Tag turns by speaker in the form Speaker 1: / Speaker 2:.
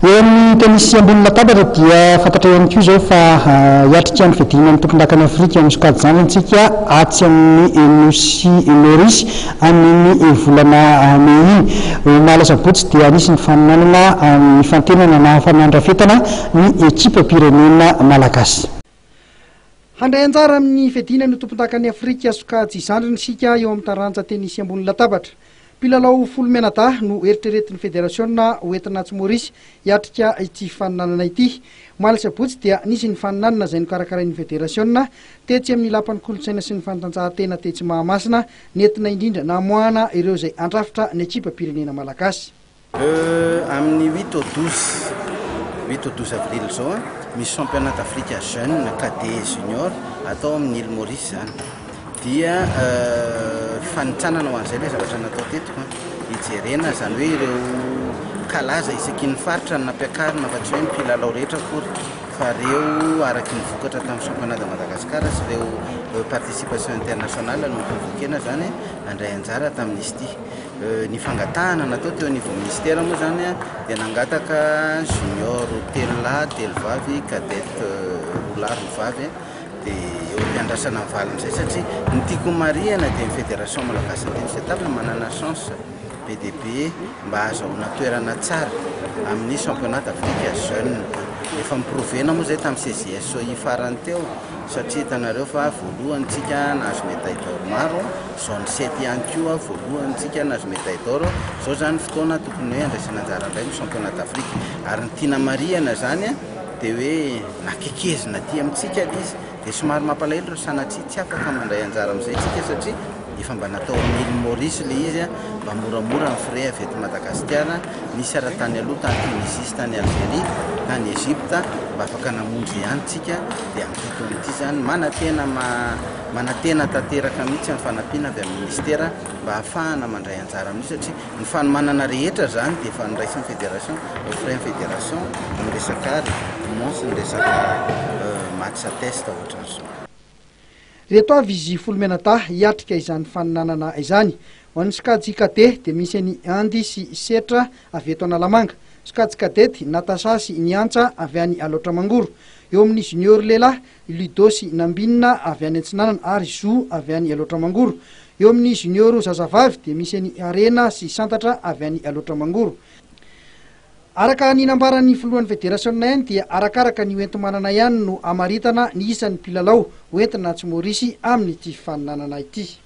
Speaker 1: Ny tenisy ambony latabatra dia fantatra ihany koa zao fa hiatrika ny fidina amin'ny tompon-dakany Afrika amin'ny sokajy izany antsika atsy amin'ny nosy Maurice amin'ny volana May iny. Mahalasabotsy dia anisy ny faninanana ny fantenana na fanandrafetana ny ekipam-pirenena malagasy.
Speaker 2: Handray anjara amin'ny fidina ny tompon-dakany Afrika sokajy izandriny sika eo amin'ny taranja tenisy ambony latabatra. Mpilalao folo menada no eritreretin'ny federasiona hoentina Atsy Maurice hiatrika ity faninanana ity. Mahalasabotsy dia nisy ny faninanana izay nokarakarain'ny federasiona tetsy amin'ny lapan'ny kolontsaina sy ny fanatanjahantena tetsy Mahamasina nentina indrindra namoahana ireo izay andrafitra ny ekipam-pirenena malagasy.
Speaker 3: Amin'ny 8 au 12 avril zao misy championnat d'Afrique jeune cadet junior atao amin'ny île Maurice zany. Dia fanitsanana ho an'izay ilay zavatra natao teto hijerena zany hoe ireo kalaza isaky ny faritra ny nampiakarina fa tsy hoe mpilalao rehetra akory fa ireo araky ny vokatra tamin'ny championnat de Madagascar sy ireo participation internationale no convoquena zany handray anjara tamin'izy ity. Ny fangatahana natao teo niveau ministère moa zany dia nangataka junior telo lahy telo vavy cadette roulard vavy dia eo ampiandrasana amin'ny valiny izay satria ny tiako marihana dia ny fédération malagasy ny tennis de table manana chance PDB mba azahoana toerana tsara amin'ny championnat d'Afrique jeune. Efa miprovena moa zay tamin'ny CJSOI farany teo satria hitanareo fa voalohantsika nahazo médaille d'or maro, zone 7 ihany koa voalohantsika nahazo médaille d'or. Zao zany fotoana tokony hoe andraisana anjara indray ny championnat d'Afrique ary ny tiana marihana zany dia hoe nakekezina aty amintsika izy dia somary mampalahelo ireo sanatria tsy afaka mandray anjara amin'izay tsika satria efa mba natao amin'ny île Maurice le izy mba moramora ny frais avy eto Madagasikara. Nisy ara-tany aloha tany Tunisie sy tany Algérie tany Egypte mba afaka namonjy ihany tsika dia amin'ny fotoan'ity zany manatena tanteraka mihitsy amin'ny fanampiana avy amin'ny ministera mba ahafahana mandray anjara amin'io satria ny fanomanana rehetra zany dia efa niraisin'ny fédération offre fédération ny resaka récompense ny resaka match test ohatran'izao.
Speaker 2: Reto avy izy folo menada hiatrika izany faninanana izany. Ho an'ny sokajy cadet dia misy ny Andy sy Setra avy eto Analamanga, sokajy cadette Natasha sy Niantsa avy any Alaotra Mangoro. Eo amin'ny junior lehilahy Ludo sy Nambinina avy any Antsinanana ary Zo avy any Alaotra Mangoro. Eo amin'ny junior zazavavy dia misy ny Arena sy Santatra avy any Alaotra Mangoro. Araka ny nambaran'ny filohan'ny federasiona ihany dia arakaraka ny hoenti-manana ihany no amaritana ny isan'ny mpilalao hoentina Atsy Maurice amin'ity faninanana ity.